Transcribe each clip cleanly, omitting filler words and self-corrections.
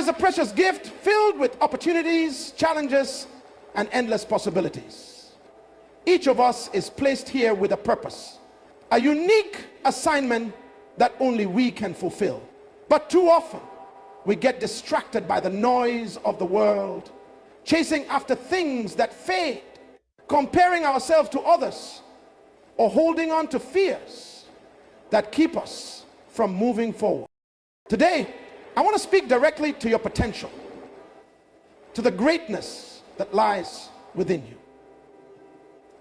a precious gift filled with opportunities, challenges, and endless possibilities. Each of us is placed here with a purpose, a unique assignment that only we can fulfill. But too often, we get distracted by the noise of the world, chasing after things that fade, comparing ourselves to others, or holding on to fears that keep us from moving forward. Today, I want to speak directly to your potential, to the greatness that lies within you.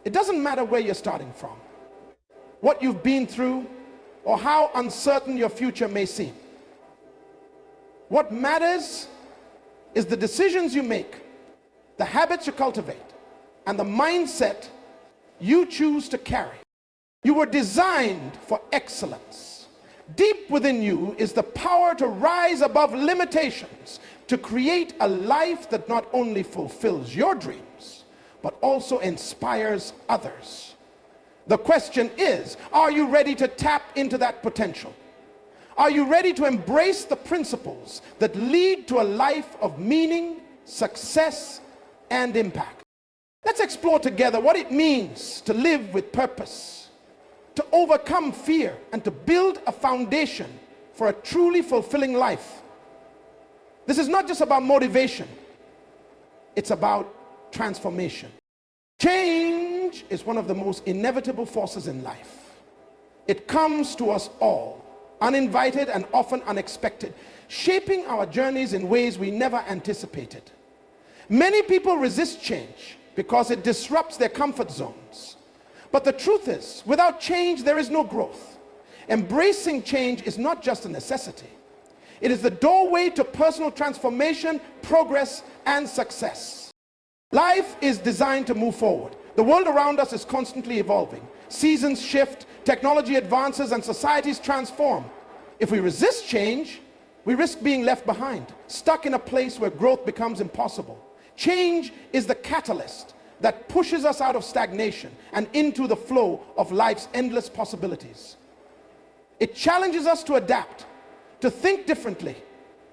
It doesn't matter where you're starting from, what you've been through, or how uncertain your future may seem. What matters is the decisions you make, the habits you cultivate, and the mindset you choose to carry. You were designed for excellence. Deep within you is the power to rise above limitations, to create a life that not only fulfills your dreams, but also inspires others. The question is, are you ready to tap into that potential? Are you ready to embrace the principles that lead to a life of meaning, success, and impact? Let's explore together what it means to live with purpose, to overcome fear, and to build a foundation for a truly fulfilling life. This is not just about motivation, it's about transformation. Change is one of the most inevitable forces in life. It comes to us all, uninvited and often unexpected, shaping our journeys in ways we never anticipated. Many people resist change because it disrupts their comfort zones. But the truth is, without change, there is no growth. Embracing change is not just a necessity. It is the doorway to personal transformation, progress, and success. Life is designed to move forward. The world around us is constantly evolving. Seasons shift, technology advances, and societies transform. If we resist change, we risk being left behind, stuck in a place where growth becomes impossible. Change is the catalyst that pushes us out of stagnation and into the flow of life's endless possibilities. It challenges us to adapt, to think differently,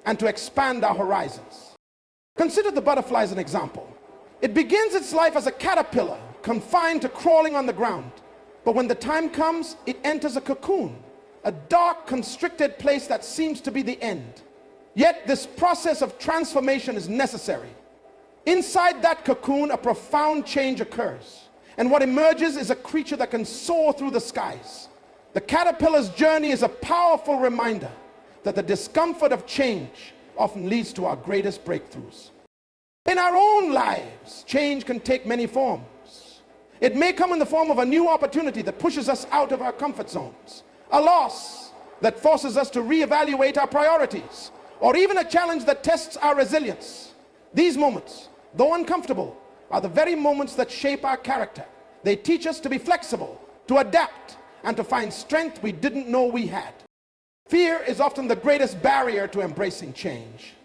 and to expand our horizons. Consider the butterfly as an example. It begins its life as a caterpillar, confined to crawling on the ground. But when the time comes, it enters a cocoon, a dark, constricted place that seems to be the end. Yet this process of transformation is necessary. Inside that cocoon, a profound change occurs, and what emerges is a creature that can soar through the skies. The caterpillar's journey is a powerful reminder that the discomfort of change often leads to our greatest breakthroughs. In our own lives, change can take many forms. It may come in the form of a new opportunity that pushes us out of our comfort zones, a loss that forces us to reevaluate our priorities, or even a challenge that tests our resilience. These moments, though uncomfortable, are the very moments that shape our character. They teach us to be flexible, to adapt, and to find strength we didn't know we had. Fear is often the greatest barrier to embracing change.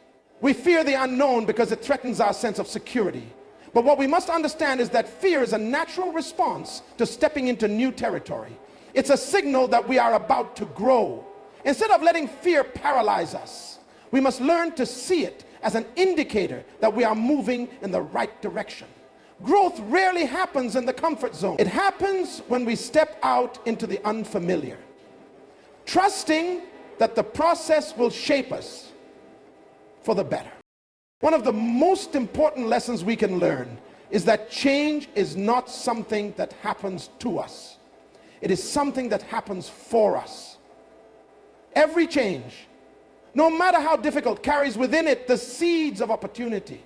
We fear the unknown because it threatens our sense of security. But what we must understand is that fear is a natural response to stepping into new territory. It's a signal that we are about to grow. Instead of letting fear paralyze us, we must learn to see it as an indicator that we are moving in the right direction. Growth rarely happens in the comfort zone. It happens when we step out into the unfamiliar, trusting that the process will shape us for the better. One of the most important lessons we can learn is that change is not something that happens to us. It is something that happens for us. Every change, no matter how difficult, carries within it the seeds of opportunity.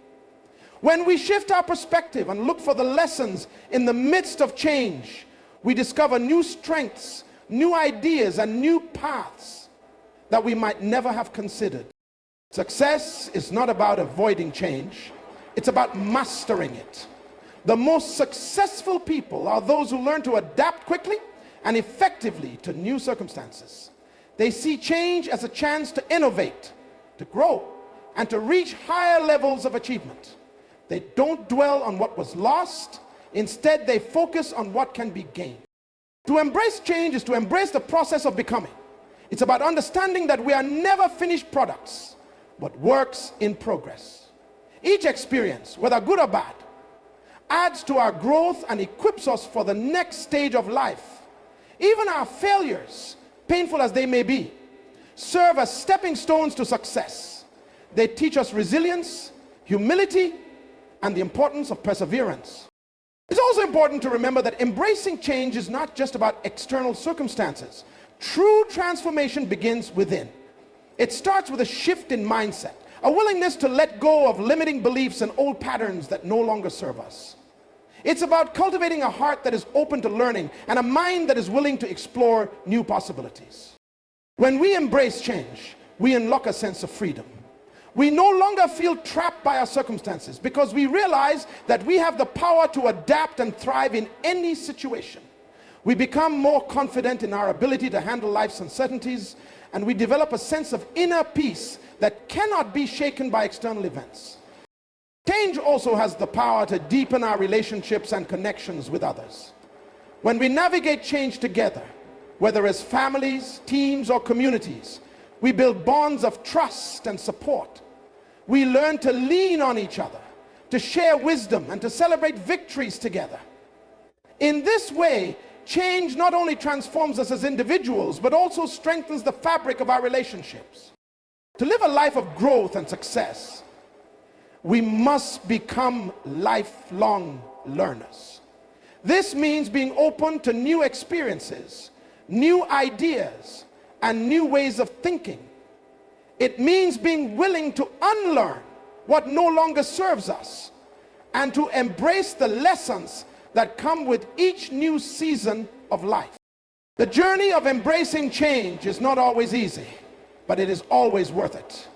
When we shift our perspective and look for the lessons in the midst of change, we discover new strengths, new ideas, and new paths that we might never have considered. Success is not about avoiding change, it's about mastering it. The most successful people are those who learn to adapt quickly and effectively to new circumstances. They see change as a chance to innovate, to grow, and to reach higher levels of achievement. They don't dwell on what was lost. Instead, they focus on what can be gained. To embrace change is to embrace the process of becoming. It's about understanding that we are never finished products. but works in progress. Each experience, whether good or bad, adds to our growth and equips us for the next stage of life. Even our failures, painful as they may be, serve as stepping stones to success. They teach us resilience, humility, and the importance of perseverance. It's also important to remember that embracing change is not just about external circumstances. True transformation begins within. It starts with a shift in mindset, a willingness to let go of limiting beliefs and old patterns that no longer serve us. It's about cultivating a heart that is open to learning and a mind that is willing to explore new possibilities. When we embrace change, we unlock a sense of freedom. We no longer feel trapped by our circumstances because we realize that we have the power to adapt and thrive in any situation. We become more confident in our ability to handle life's uncertainties, and we develop a sense of inner peace that cannot be shaken by external events. Change also has the power to deepen our relationships and connections with others. When we navigate change together, whether as families, teams, or communities, we build bonds of trust and support. We learn to lean on each other, to share wisdom, and to celebrate victories together. In this way, change not only transforms us as individuals, but also strengthens the fabric of our relationships. To live a life of growth and success, we must become lifelong learners. This means being open to new experiences, new ideas, and new ways of thinking. It means being willing to unlearn what no longer serves us and to embrace the lessons that come with each new season of life. The journey of embracing change is not always easy, but it is always worth it.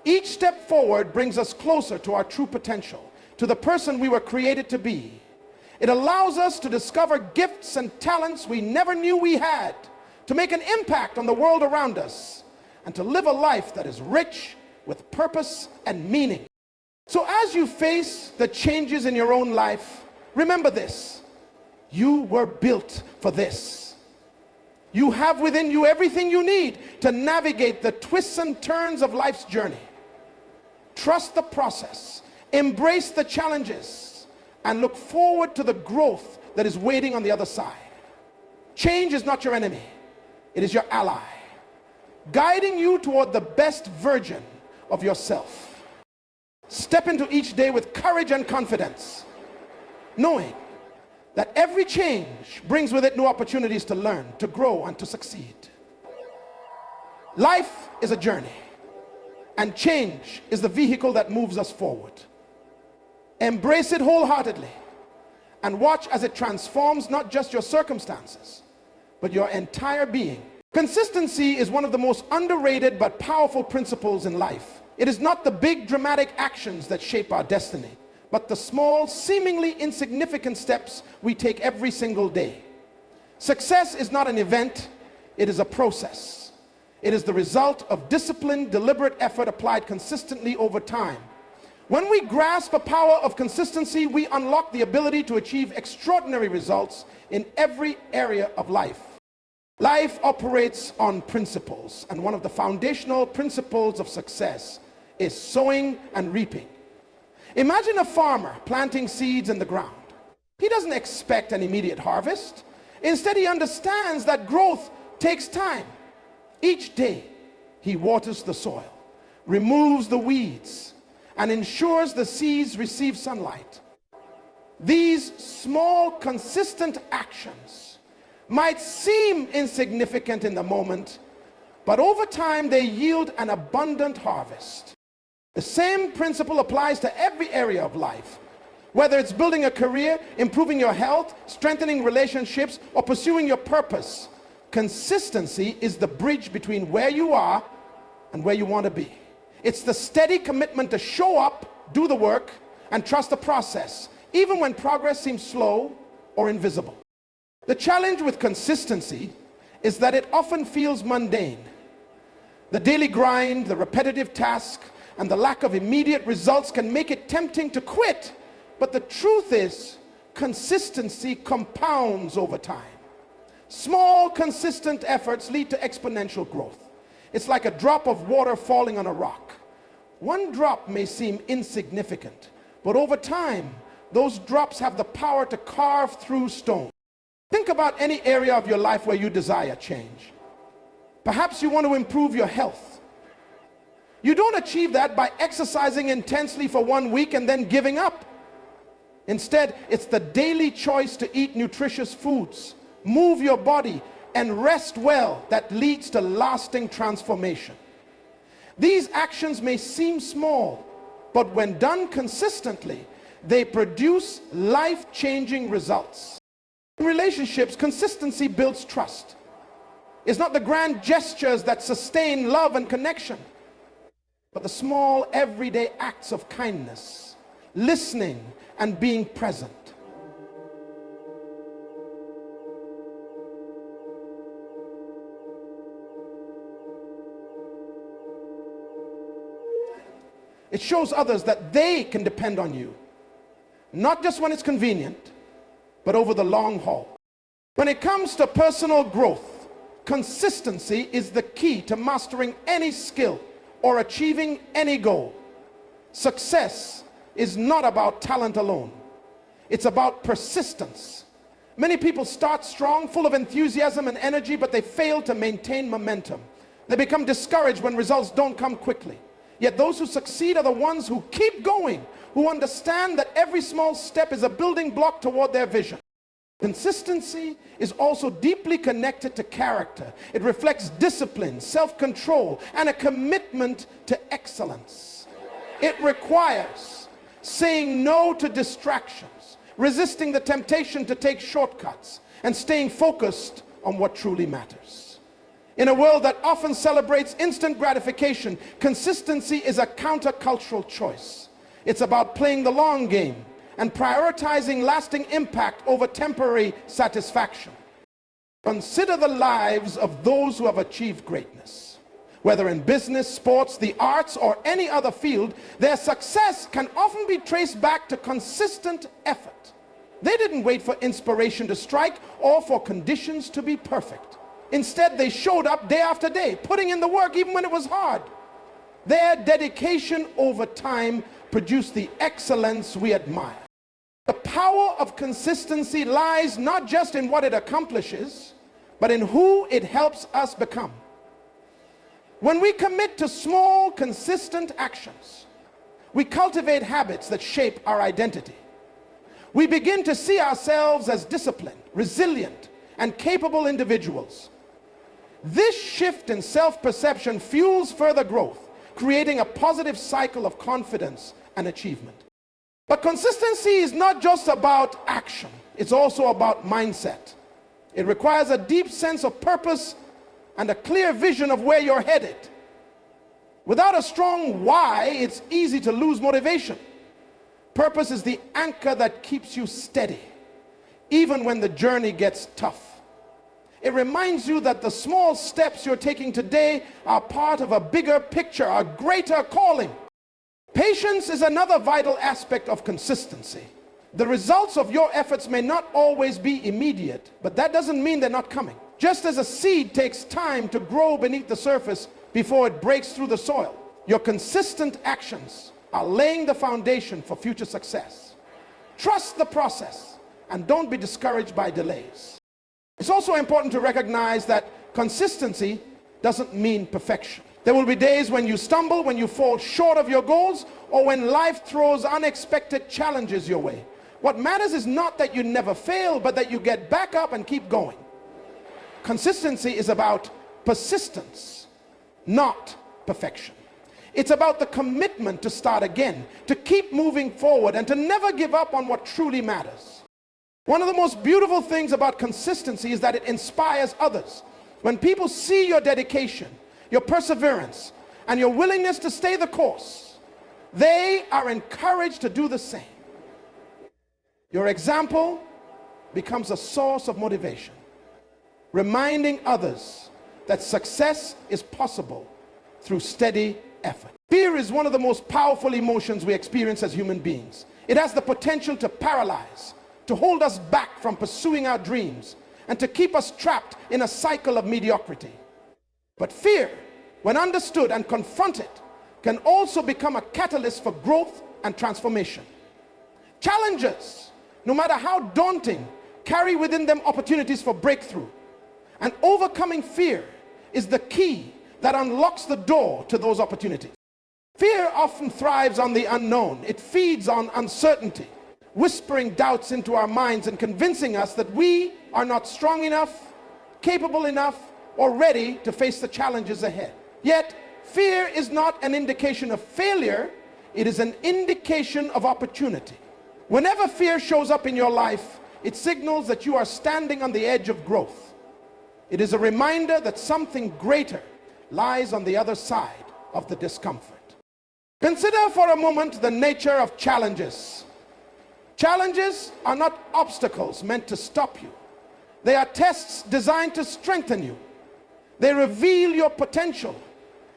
Each step forward brings us closer to our true potential, to the person we were created to be. It allows us to discover gifts and talents we never knew we had, to make an impact on the world around us, and to live a life that is rich with purpose and meaning. So as you face the changes in your own life, remember this: you were built for this. You have within you everything you need to navigate the twists and turns of life's journey. Trust the process, embrace the challenges, and look forward to the growth that is waiting on the other side. Change is not your enemy, it is your ally, guiding you toward the best version of yourself. Step into each day with courage and confidence, knowing that every change brings with it new opportunities to learn, to grow, and to succeed. Life is a journey, and change is the vehicle that moves us forward. Embrace it wholeheartedly and watch as it transforms not just your circumstances, but your entire being. Consistency is one of the most underrated but powerful principles in life. It is not the big dramatic actions that shape our destiny, but the small, seemingly insignificant steps we take every single day. Success is not an event, it is a process. It is the result of disciplined, deliberate effort applied consistently over time. When we grasp the power of consistency, we unlock the ability to achieve extraordinary results in every area of life. Life operates on principles, and one of the foundational principles of success is sowing and reaping. Imagine a farmer planting seeds in the ground. He doesn't expect an immediate harvest. Instead, he understands that growth takes time. Each day, he waters the soil, removes the weeds, and ensures the seeds receive sunlight. These small, consistent actions might seem insignificant in the moment, but over time they yield an abundant harvest. The same principle applies to every area of life. Whether it's building a career, improving your health, strengthening relationships, or pursuing your purpose, consistency is the bridge between where you are and where you want to be. It's the steady commitment to show up, do the work, and trust the process, even when progress seems slow or invisible. The challenge with consistency is that it often feels mundane. The daily grind, the repetitive task, and the lack of immediate results can make it tempting to quit. But the truth is, consistency compounds over time. Small, consistent efforts lead to exponential growth. It's like a drop of water falling on a rock. One drop may seem insignificant, but over time, those drops have the power to carve through stone. Think about any area of your life where you desire change. Perhaps you want to improve your health. You don't achieve that by exercising intensely for 1 week and then giving up. Instead, it's the daily choice to eat nutritious foods, move your body, and rest well that leads to lasting transformation. These actions may seem small, but when done consistently, they produce life-changing results. In relationships, consistency builds trust. It's not the grand gestures that sustain love and connection, but the small, everyday acts of kindness, listening, and being present. It shows others that they can depend on you, not just when it's convenient, but over the long haul. When it comes to personal growth, consistency is the key to mastering any skill or achieving any goal. Success is not about talent alone. It's about persistence. Many people start strong, full of enthusiasm and energy, but they fail to maintain momentum. They become discouraged when results don't come quickly. Yet those who succeed are the ones who keep going, who understand that every small step is a building block toward their vision. Consistency is also deeply connected to character. It reflects discipline, self-control, and a commitment to excellence. It requires saying no to distractions, resisting the temptation to take shortcuts, and staying focused on what truly matters. In a world that often celebrates instant gratification, consistency is a countercultural choice. It's about playing the long game and prioritizing lasting impact over temporary satisfaction. Consider the lives of those who have achieved greatness. Whether in business, sports, the arts, or any other field, their success can often be traced back to consistent effort. They didn't wait for inspiration to strike or for conditions to be perfect. Instead, they showed up day after day, putting in the work even when it was hard. Their dedication over time produced the excellence we admire. The power of consistency lies not just in what it accomplishes, but in who it helps us become. When we commit to small, consistent actions, we cultivate habits that shape our identity. We begin to see ourselves as disciplined, resilient, and capable individuals. This shift in self-perception fuels further growth, creating a positive cycle of confidence and achievement. But consistency is not just about action, it's also about mindset. It requires a deep sense of purpose and a clear vision of where you're headed. Without a strong why, it's easy to lose motivation. Purpose is the anchor that keeps you steady, even when the journey gets tough. It reminds you that the small steps you're taking today are part of a bigger picture, a greater calling. Patience is another vital aspect of consistency. The results of your efforts may not always be immediate, but that doesn't mean they're not coming. Just as a seed takes time to grow beneath the surface before it breaks through the soil, your consistent actions are laying the foundation for future success. Trust the process and don't be discouraged by delays. It's also important to recognize that consistency doesn't mean perfection. There will be days when you stumble, when you fall short of your goals, or when life throws unexpected challenges your way. What matters is not that you never fail, but that you get back up and keep going. Consistency is about persistence, not perfection. It's about the commitment to start again, to keep moving forward, and to never give up on what truly matters. One of the most beautiful things about consistency is that it inspires others. When people see your dedication, your perseverance, and your willingness to stay the course, they are encouraged to do the same. Your example becomes a source of motivation, reminding others that success is possible through steady effort. Fear is one of the most powerful emotions we experience as human beings. It has the potential to paralyze, to hold us back from pursuing our dreams, and to keep us trapped in a cycle of mediocrity. But fear, when understood and confronted, can also become a catalyst for growth and transformation. Challenges, no matter how daunting, carry within them opportunities for breakthrough. And overcoming fear is the key that unlocks the door to those opportunities. Fear often thrives on the unknown. It feeds on uncertainty, whispering doubts into our minds and convincing us that we are not strong enough, capable enough, or ready to face the challenges ahead. Yet, fear is not an indication of failure. It is an indication of opportunity. Whenever fear shows up in your life, it signals that you are standing on the edge of growth. It is a reminder that something greater lies on the other side of the discomfort. Consider for a moment the nature of challenges. Challenges are not obstacles meant to stop you. They are tests designed to strengthen you. They reveal your potential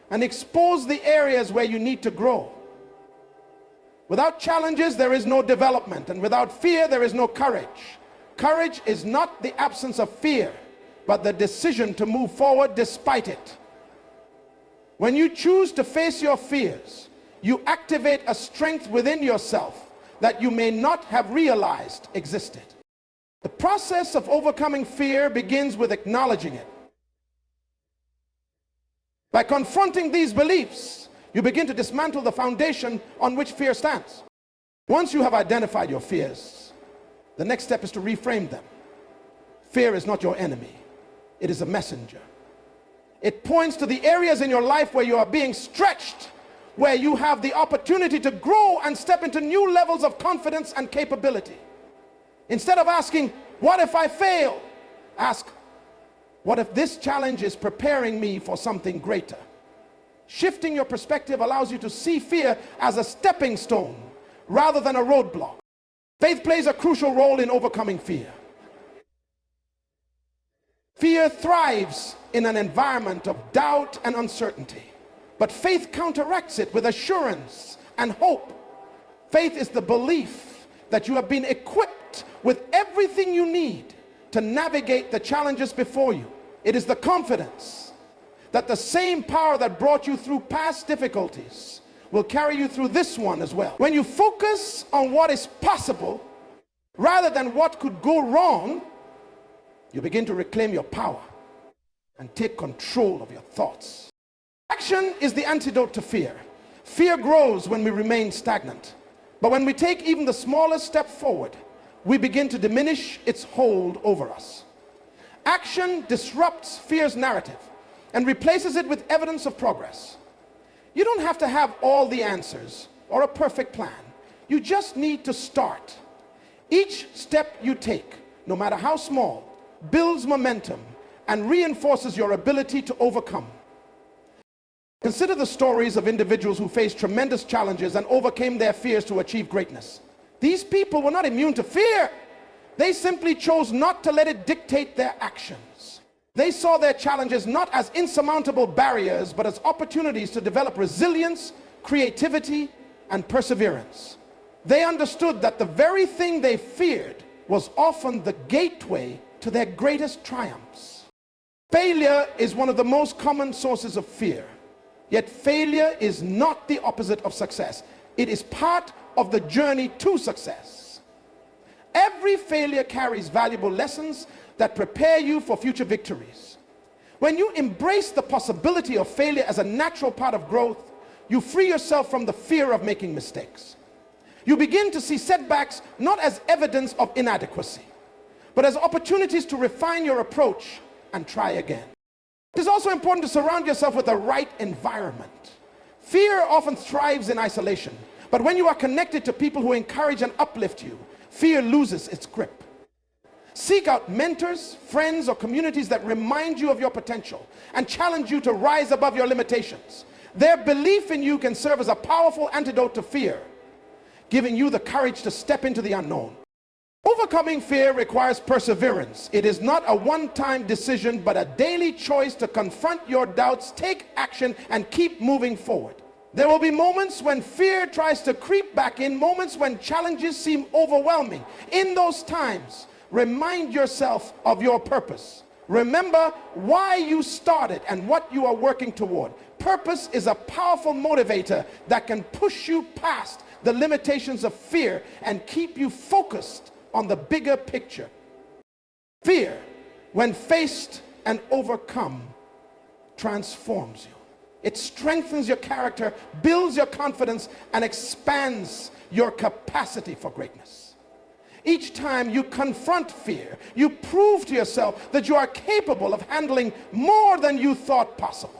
and expose the areas where you need to grow. Without challenges, there is no development, and without fear, there is no courage. Courage is not the absence of fear, but the decision to move forward despite it. When you choose to face your fears, you activate a strength within yourself that you may not have realized existed. The process of overcoming fear begins with acknowledging it. By confronting these beliefs, you begin to dismantle the foundation on which fear stands. Once you have identified your fears, the next step is to reframe them. Fear is not your enemy. It is a messenger. It points to the areas in your life where you are being stretched, where you have the opportunity to grow and step into new levels of confidence and capability. Instead of asking, what if I fail? Ask, what if this challenge is preparing me for something greater? Shifting your perspective allows you to see fear as a stepping stone rather than a roadblock. Faith plays a crucial role in overcoming fear. Fear thrives in an environment of doubt and uncertainty, but faith counteracts it with assurance and hope. Faith is the belief that you have been equipped with everything you need to navigate the challenges before you. It is the confidence that the same power that brought you through past difficulties will carry you through this one as well. When you focus on what is possible rather than what could go wrong, you begin to reclaim your power and take control of your thoughts. Action is the antidote to fear. Fear grows when we remain stagnant. But when we take even the smallest step forward, we begin to diminish its hold over us. Action disrupts fear's narrative and replaces it with evidence of progress. You don't have to have all the answers or a perfect plan. You just need to start. Each step you take, no matter how small, builds momentum and reinforces your ability to overcome. Consider the stories of individuals who faced tremendous challenges and overcame their fears to achieve greatness. These people were not immune to fear. They simply chose not to let it dictate their actions. They saw their challenges not as insurmountable barriers, but as opportunities to develop resilience, creativity, and perseverance. They understood that the very thing they feared was often the gateway to their greatest triumphs. Failure is one of the most common sources of fear. Yet failure is not the opposite of success. It is part of the journey to success. Every failure carries valuable lessons that prepare you for future victories. When you embrace the possibility of failure as a natural part of growth, you free yourself from the fear of making mistakes. You begin to see setbacks not as evidence of inadequacy, but as opportunities to refine your approach and try again. It is also important to surround yourself with the right environment. Fear often thrives in isolation, but when you are connected to people who encourage and uplift you, fear loses its grip. Seek out mentors, friends, or communities that remind you of your potential and challenge you to rise above your limitations. Their belief in you can serve as a powerful antidote to fear, giving you the courage to step into the unknown. Overcoming fear requires perseverance. It is not a one-time decision, but a daily choice to confront your doubts, take action, and keep moving forward. There will be moments when fear tries to creep back in, moments when challenges seem overwhelming. In those times, remind yourself of your purpose. Remember why you started and what you are working toward. purpose is a powerful motivator that can push you past the limitations of fear and keep you focused on the bigger picture. Fear, when faced and overcome, transforms you. It strengthens your character, builds your confidence, and expands your capacity for greatness. Each time you confront fear, you prove to yourself that you are capable of handling more than you thought possible.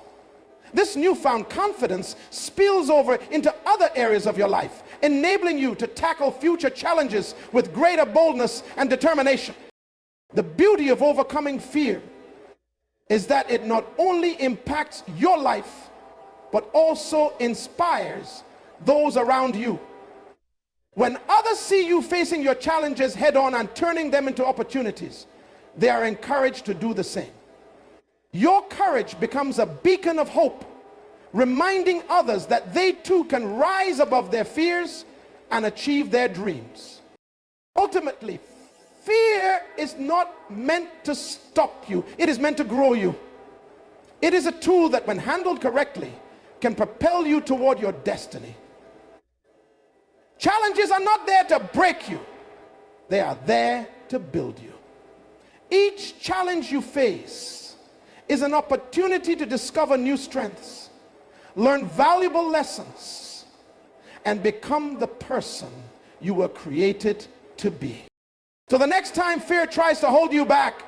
This newfound confidence spills over into other areas of your life, enabling you to tackle future challenges with greater boldness and determination. The beauty of overcoming fear is that it not only impacts your life, but also inspires those around you. When others see you facing your challenges head on and turning them into opportunities, they are encouraged to do the same. Your courage becomes a beacon of hope, reminding others that they too can rise above their fears and achieve their dreams. Ultimately, fear is not meant to stop you. It is meant to grow you. It is a tool that, when handled correctly, can propel you toward your destiny. Challenges are not there to break you. They are there to build you. Each challenge you face is an opportunity to discover new strengths, learn valuable lessons, and become the person you were created to be. So the next time fear tries to hold you back,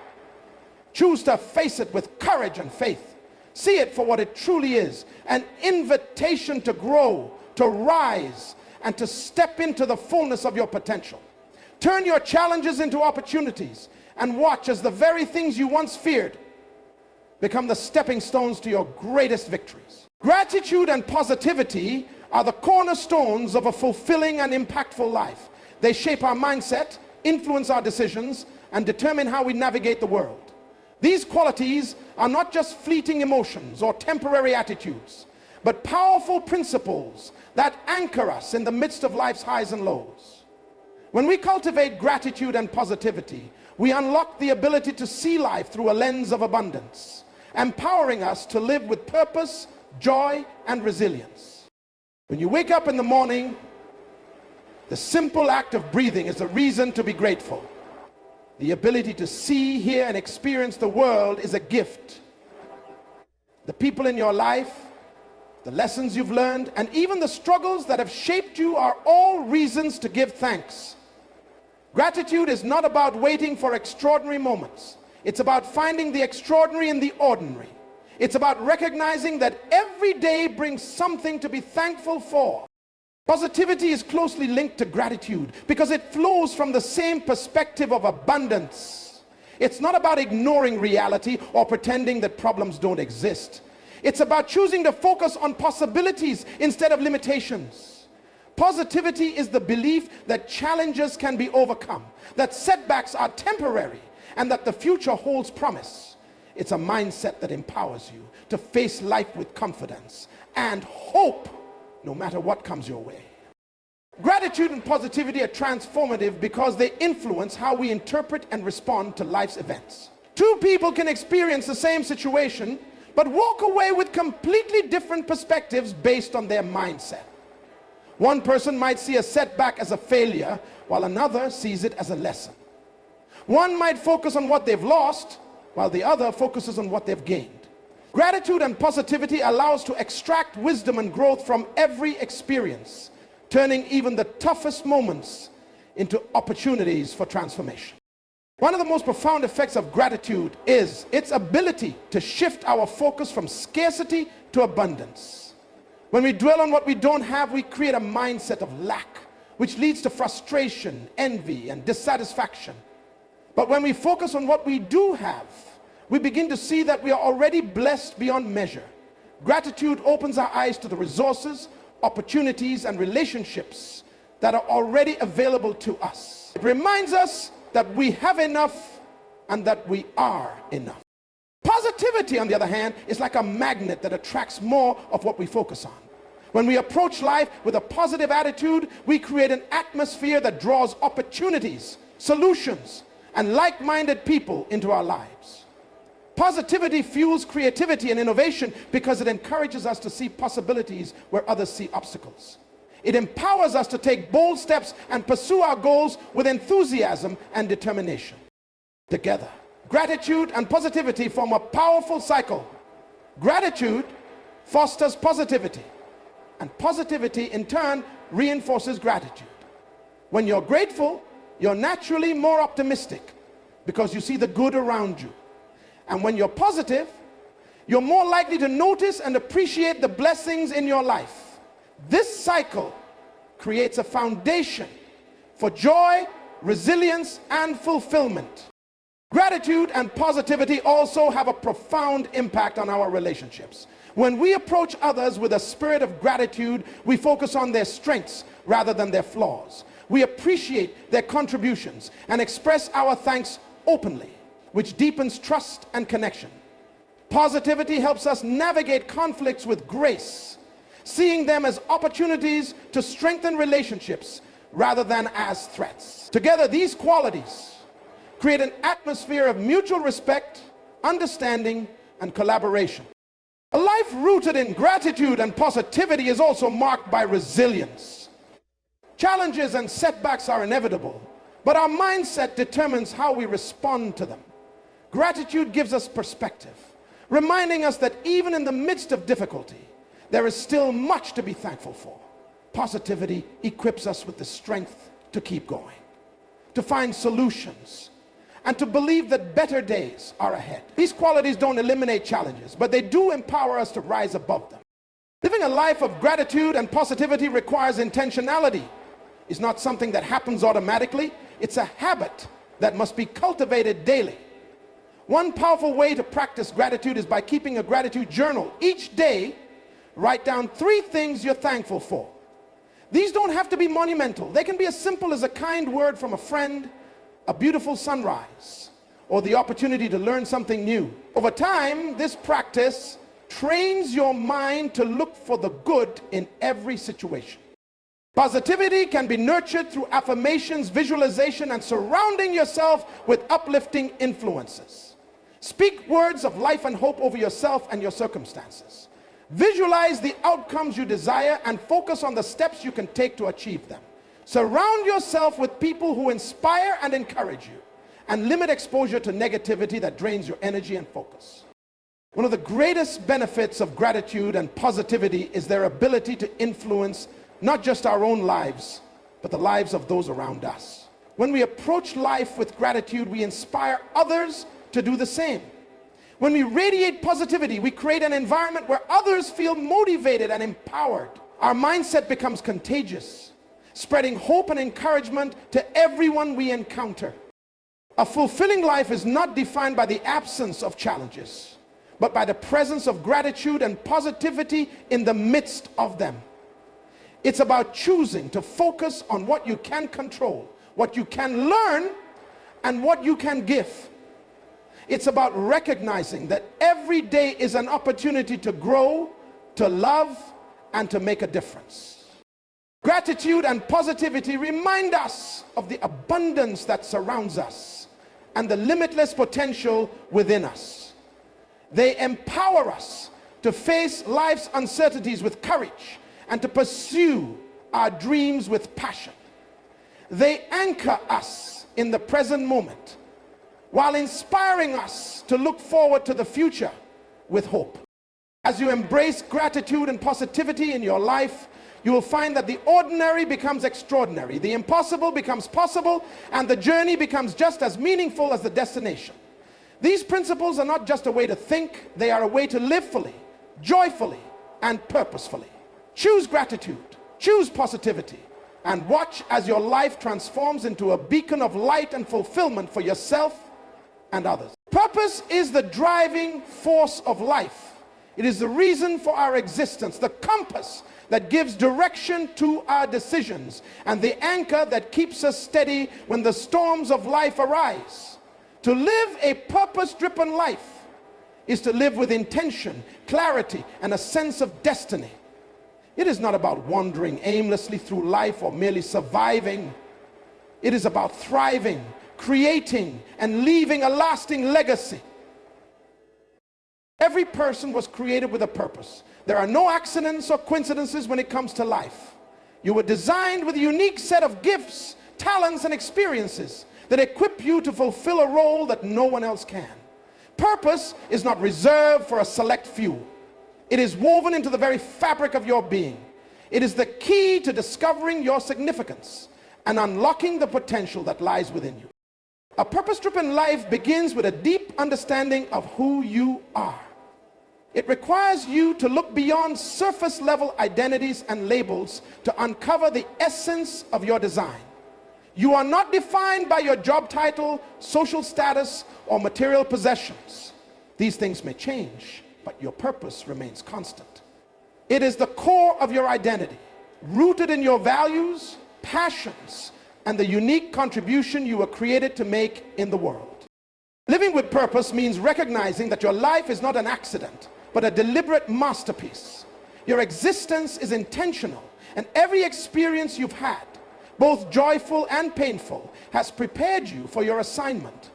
choose to face it with courage and faith. See it for what it truly is, an invitation to grow, to rise, and to step into the fullness of your potential. Turn your challenges into opportunities and watch as the very things you once feared become the stepping stones to your greatest victories. Gratitude and positivity are the cornerstones of a fulfilling and impactful life. They shape our mindset, influence our decisions, and determine how we navigate the world. These qualities are not just fleeting emotions or temporary attitudes, but powerful principles that anchor us in the midst of life's highs and lows. When we cultivate gratitude and positivity, we unlock the ability to see life through a lens of abundance, empowering us to live with purpose, joy, and resilience. When you wake up in the morning, the simple act of breathing is a reason to be grateful. The ability to see, hear, and experience the world is a gift. The people in your life, the lessons you've learned, and even the struggles that have shaped you are all reasons to give thanks. Gratitude is not about waiting for extraordinary moments. It's about finding the extraordinary in the ordinary. It's about recognizing that every day brings something to be thankful for. Positivity is closely linked to gratitude because it flows from the same perspective of abundance. It's not about ignoring reality or pretending that problems don't exist. It's about choosing to focus on possibilities instead of limitations. Positivity is the belief that challenges can be overcome, that setbacks are temporary, and that the future holds promise. It's a mindset that empowers you to face life with confidence and hope, no matter what comes your way. Gratitude and positivity are transformative because they influence how we interpret and respond to life's events. Two people can experience the same situation, but walk away with completely different perspectives based on their mindset. One person might see a setback as a failure, while another sees it as a lesson. One might focus on what they've lost, while the other focuses on what they've gained. Gratitude and positivity allows to extract wisdom and growth from every experience, turning even the toughest moments into opportunities for transformation. One of the most profound effects of gratitude is its ability to shift our focus from scarcity to abundance. When we dwell on what we don't have, we create a mindset of lack, which leads to frustration, envy, and dissatisfaction. But when we focus on what we do have, we begin to see that we are already blessed beyond measure. Gratitude opens our eyes to the resources, opportunities, and relationships that are already available to us. It reminds us that we have enough and that we are enough. Positivity, on the other hand, is like a magnet that attracts more of what we focus on. When we approach life with a positive attitude, we create an atmosphere that draws opportunities, solutions, and like-minded people into our lives. Positivity fuels creativity and innovation because it encourages us to see possibilities where others see obstacles. It empowers us to take bold steps and pursue our goals with enthusiasm and determination. Together, gratitude and positivity form a powerful cycle. Gratitude fosters positivity, and positivity in turn reinforces gratitude. When you're grateful, you're naturally more optimistic because you see the good around you. And when you're positive, you're more likely to notice and appreciate the blessings in your life. This cycle creates a foundation for joy, resilience, and fulfillment. Gratitude and positivity also have a profound impact on our relationships. When we approach others with a spirit of gratitude, we focus on their strengths rather than their flaws. We appreciate their contributions and express our thanks openly, which deepens trust and connection. Positivity helps us navigate conflicts with grace, seeing them as opportunities to strengthen relationships rather than as threats. Together, these qualities create an atmosphere of mutual respect, understanding, and collaboration. A life rooted in gratitude and positivity is also marked by resilience. Challenges and setbacks are inevitable, but our mindset determines how we respond to them. Gratitude gives us perspective, reminding us that even in the midst of difficulty, there is still much to be thankful for. Positivity equips us with the strength to keep going, to find solutions, and to believe that better days are ahead. These qualities don't eliminate challenges, but they do empower us to rise above them. Living a life of gratitude and positivity requires intentionality. It's not something that happens automatically. It's a habit that must be cultivated daily. One powerful way to practice gratitude is by keeping a gratitude journal. Each day, write down 3 things you're thankful for. These don't have to be monumental. They can be as simple as a kind word from a friend, a beautiful sunrise, or the opportunity to learn something new. Over time, this practice trains your mind to look for the good in every situation. Positivity can be nurtured through affirmations, visualization, and surrounding yourself with uplifting influences. Speak words of life and hope over yourself and your circumstances. Visualize the outcomes you desire and focus on the steps you can take to achieve them. Surround yourself with people who inspire and encourage you, and limit exposure to negativity that drains your energy and focus. One of the greatest benefits of gratitude and positivity is their ability to influence not just our own lives, but the lives of those around us. When we approach life with gratitude, we inspire others to do the same. When we radiate positivity, we create an environment where others feel motivated and empowered. Our mindset becomes contagious, spreading hope and encouragement to everyone we encounter. A fulfilling life is not defined by the absence of challenges, but by the presence of gratitude and positivity in the midst of them. It's about choosing to focus on what you can control, what you can learn, and what you can give. It's about recognizing that every day is an opportunity to grow, to love, and to make a difference. Gratitude and positivity remind us of the abundance that surrounds us and the limitless potential within us. They empower us to face life's uncertainties with courage and to pursue our dreams with passion. They anchor us in the present moment while inspiring us to look forward to the future with hope. As you embrace gratitude and positivity in your life, you will find that the ordinary becomes extraordinary, the impossible becomes possible, and the journey becomes just as meaningful as the destination. These principles are not just a way to think, they are a way to live fully, joyfully, and purposefully. Choose gratitude, choose positivity, and watch as your life transforms into a beacon of light and fulfillment for yourself and others. Purpose is the driving force of life. It is the reason for our existence, the compass that gives direction to our decisions, and the anchor that keeps us steady when the storms of life arise. To live a purpose-driven life is to live with intention, clarity, and a sense of destiny. It is not about wandering aimlessly through life or merely surviving. It is about thriving, creating, and leaving a lasting legacy. Every person was created with a purpose. There are no accidents or coincidences when it comes to life. You were designed with a unique set of gifts, talents, and experiences that equip you to fulfill a role that no one else can. Purpose is not reserved for a select few. It is woven into the very fabric of your being. It is the key to discovering your significance and unlocking the potential that lies within you. A purpose-driven life begins with a deep understanding of who you are. It requires you to look beyond surface-level identities and labels to uncover the essence of your design. You are not defined by your job title, social status, or material possessions. These things may change, but your purpose remains constant. It is the core of your identity, rooted in your values, passions, and the unique contribution you were created to make in the world. Living with purpose means recognizing that your life is not an accident, but a deliberate masterpiece. Your existence is intentional, and every experience you've had, both joyful and painful, has prepared you for your assignment.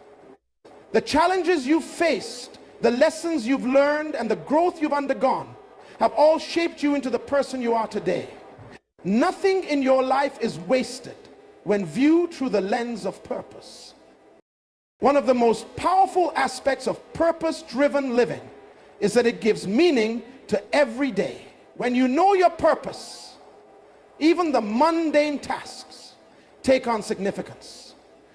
The challenges you've faced, the lessons you've learned, and the growth you've undergone have all shaped you into the person you are today. Nothing in your life is wasted when viewed through the lens of purpose. One of the most powerful aspects of purpose-driven living is that it gives meaning to every day. When you know your purpose, even the mundane tasks take on significance.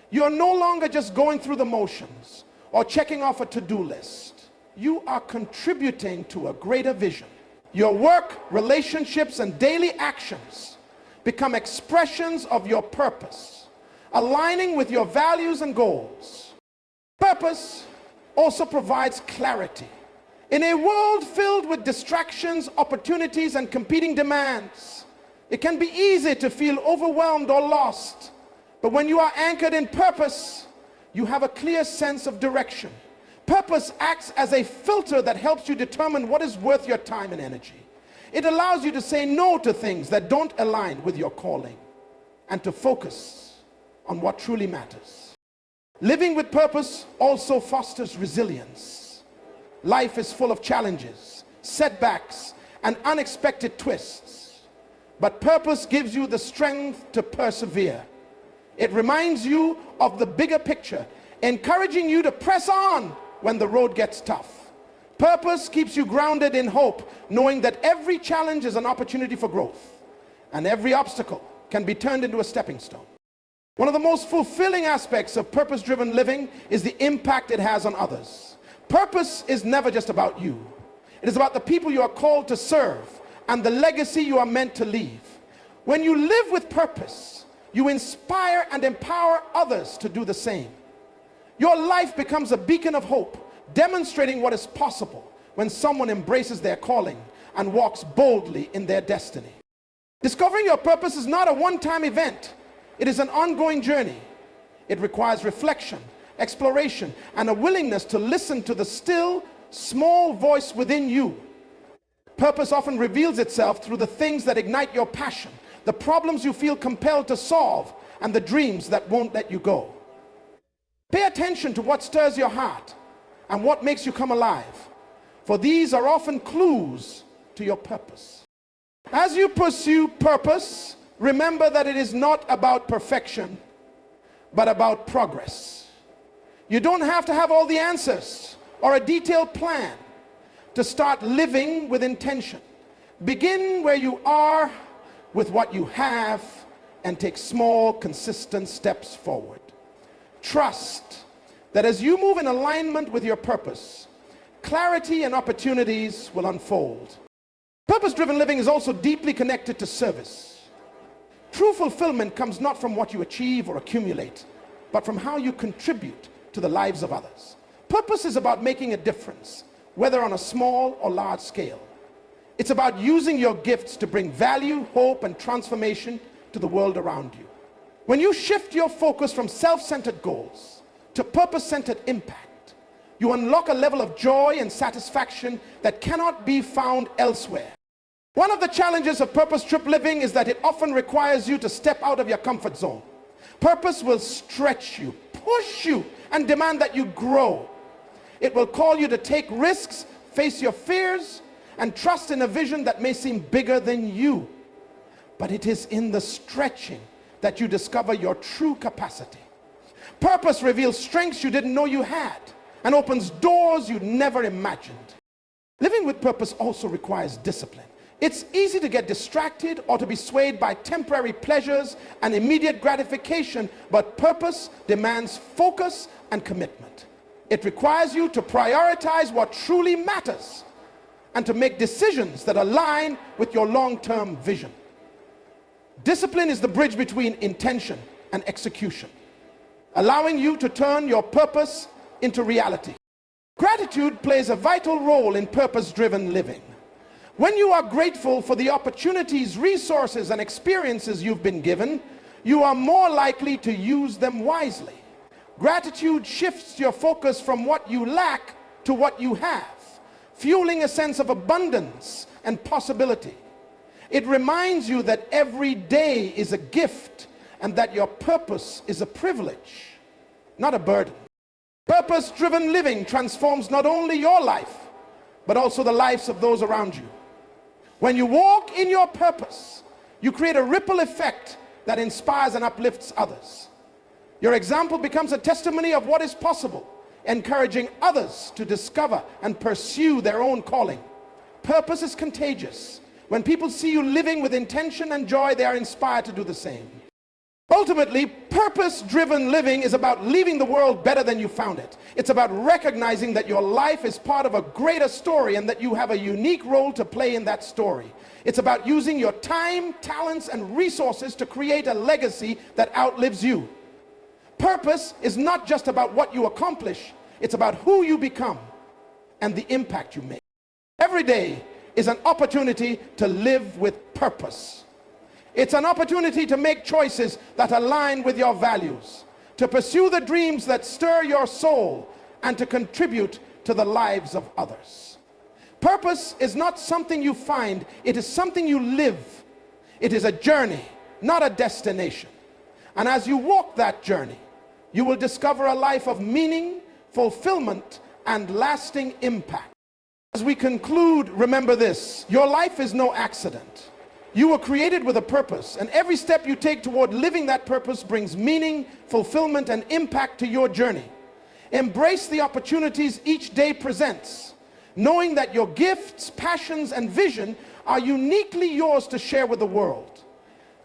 You are no longer just going through the motions or checking off a to-do list. You are contributing to a greater vision. Your work, relationships, and daily actions become expressions of your purpose, aligning with your values and goals. Purpose also provides clarity. In a world filled with distractions, opportunities, and competing demands, it can be easy to feel overwhelmed or lost. But when you are anchored in purpose, you have a clear sense of direction. Purpose acts as a filter that helps you determine what is worth your time and energy. It allows you to say no to things that don't align with your calling and to focus on what truly matters. Living with purpose also fosters resilience. Life is full of challenges, setbacks, and unexpected twists. But purpose gives you the strength to persevere. It reminds you of the bigger picture, encouraging you to press on when the road gets tough. Purpose keeps you grounded in hope, knowing that every challenge is an opportunity for growth, and every obstacle can be turned into a stepping stone. One of the most fulfilling aspects of purpose-driven living is the impact it has on others. Purpose is never just about you. It is about the people you are called to serve and the legacy you are meant to leave. When you live with purpose, you inspire and empower others to do the same. Your life becomes a beacon of hope, demonstrating what is possible when someone embraces their calling and walks boldly in their destiny. Discovering your purpose is not a one-time event. It is an ongoing journey. It requires reflection, exploration, and a willingness to listen to the still, small voice within you. Purpose often reveals itself through the things that ignite your passion, the problems you feel compelled to solve, and the dreams that won't let you go. Pay attention to what stirs your heart and what makes you come alive, for these are often clues to your purpose. As you pursue purpose, remember that it is not about perfection, but about progress. You don't have to have all the answers or a detailed plan to start living with intention. Begin where you are with what you have and take small, consistent steps forward. Trust that as you move in alignment with your purpose, clarity and opportunities will unfold. Purpose-driven living is also deeply connected to service. True fulfillment comes not from what you achieve or accumulate, but from how you contribute to the lives of others. Purpose is about making a difference, whether on a small or large scale. It's about using your gifts to bring value, hope, and transformation to the world around you. When you shift your focus from self-centered goals to purpose-centered impact, you unlock a level of joy and satisfaction that cannot be found elsewhere. One of the challenges of purpose-driven living is that it often requires you to step out of your comfort zone. Purpose will stretch you, push you, and demand that you grow. It will call you to take risks, face your fears, and trust in a vision that may seem bigger than you. But it is in the stretching that you discover your true capacity. Purpose reveals strengths you didn't know you had and opens doors you never imagined. Living with purpose also requires discipline. It's easy to get distracted or to be swayed by temporary pleasures and immediate gratification, but purpose demands focus and commitment. It requires you to prioritize what truly matters and to make decisions that align with your long-term vision. Discipline is the bridge between intention and execution, allowing you to turn your purpose into reality. Gratitude plays a vital role in purpose-driven living. When you are grateful for the opportunities, resources, and experiences you've been given, you are more likely to use them wisely. Gratitude shifts your focus from what you lack to what you have, fueling a sense of abundance and possibility. It reminds you that every day is a gift and that your purpose is a privilege, not a burden. Purpose-driven living transforms not only your life, but also the lives of those around you. When you walk in your purpose, you create a ripple effect that inspires and uplifts others. Your example becomes a testimony of what is possible, encouraging others to discover and pursue their own calling. Purpose is contagious. When people see you living with intention and joy, they are inspired to do the same. Ultimately, purpose-driven living is about leaving the world better than you found it. It's about recognizing that your life is part of a greater story and that you have a unique role to play in that story. It's about using your time, talents, and resources to create a legacy that outlives you. Purpose is not just about what you accomplish, it's about who you become and the impact you make. Every day is an opportunity to live with purpose. It's an opportunity to make choices that align with your values, to pursue the dreams that stir your soul, and to contribute to the lives of others. Purpose is not something you find, it is something you live. It is a journey, not a destination. And as you walk that journey, you will discover a life of meaning, fulfillment, and lasting impact. As we conclude, remember this: your life is no accident. You were created with a purpose, and every step you take toward living that purpose brings meaning, fulfillment, and impact to your journey. Embrace the opportunities each day presents, knowing that your gifts, passions, and vision are uniquely yours to share with the world.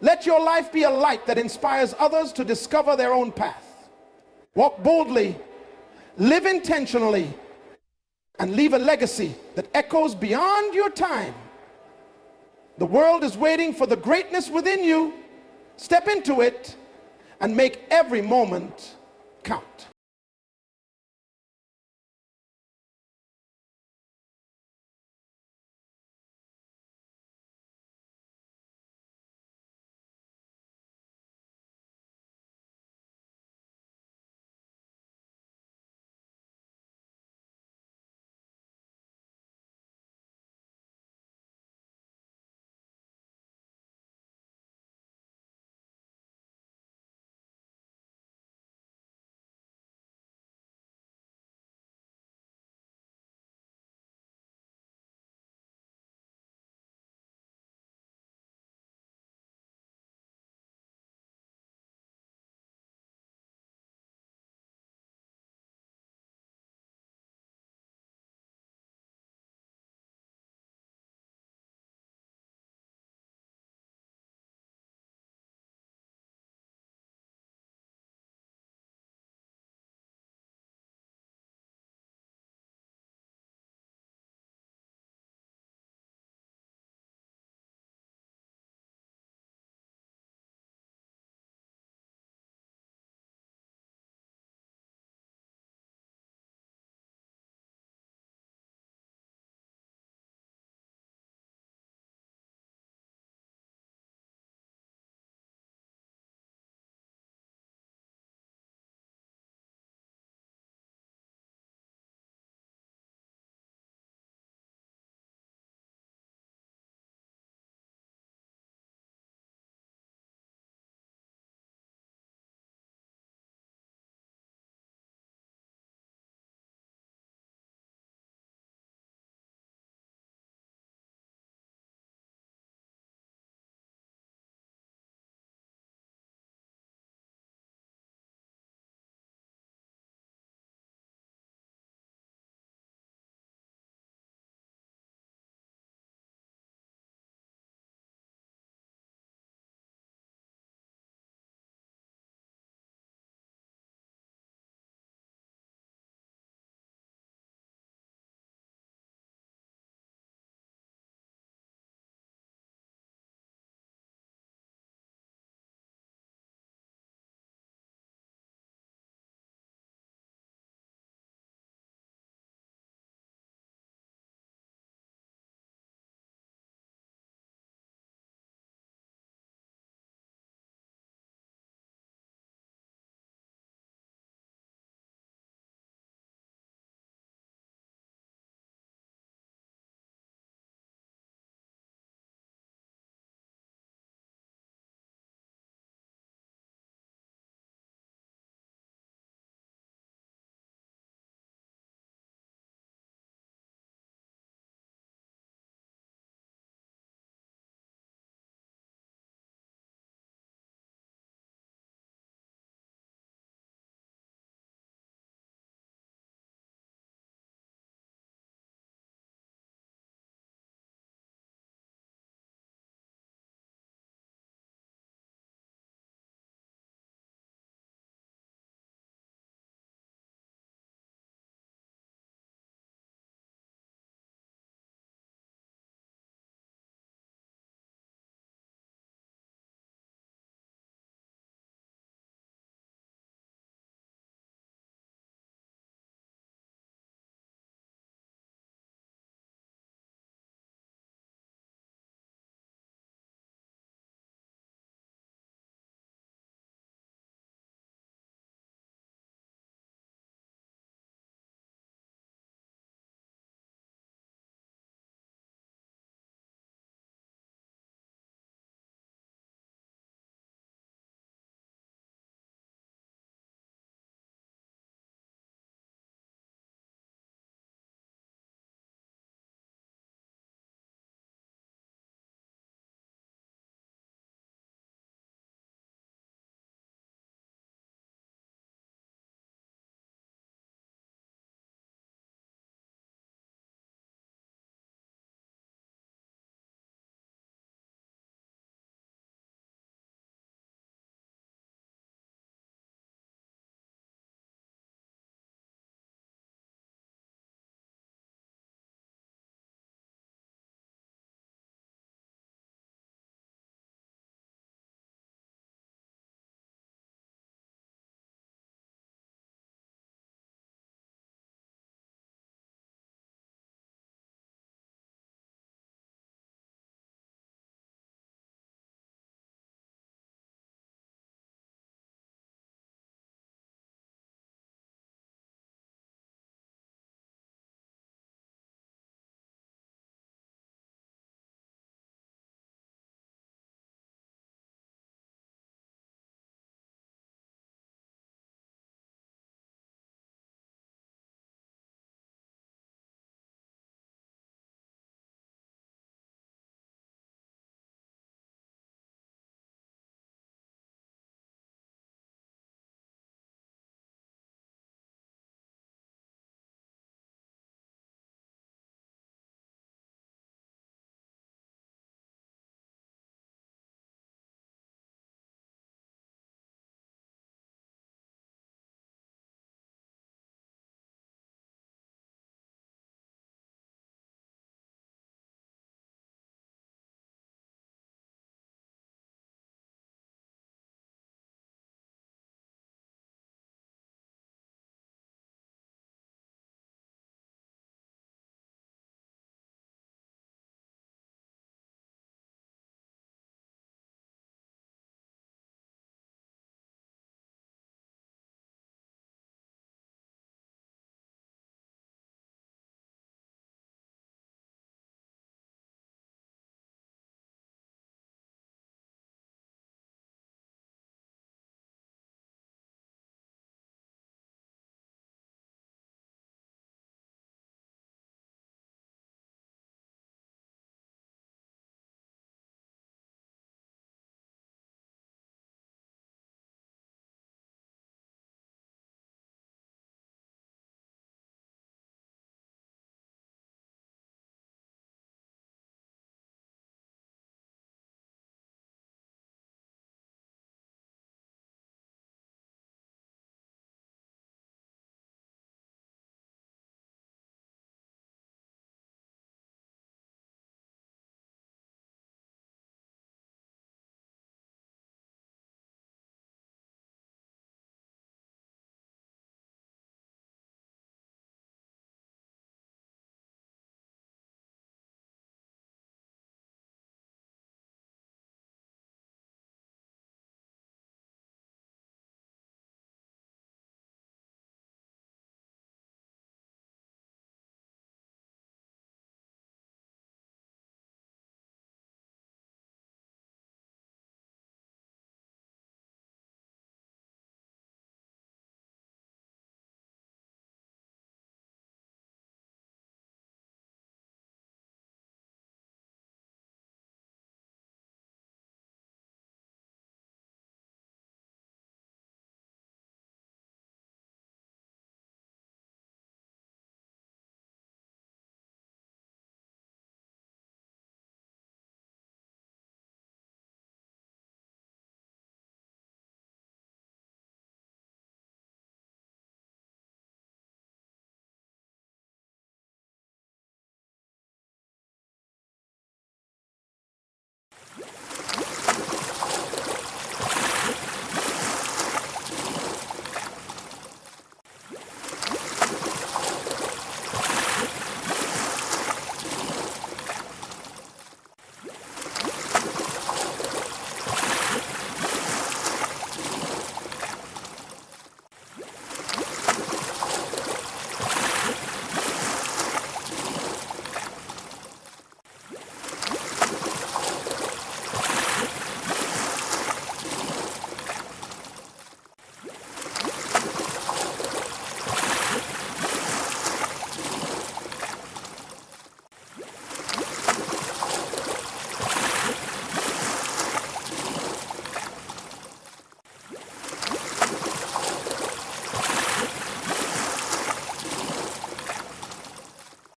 Let your life be a light that inspires others to discover their own path. Walk boldly, live intentionally, and leave a legacy that echoes beyond your time. The world is waiting for the greatness within you. Step into it and make every moment count.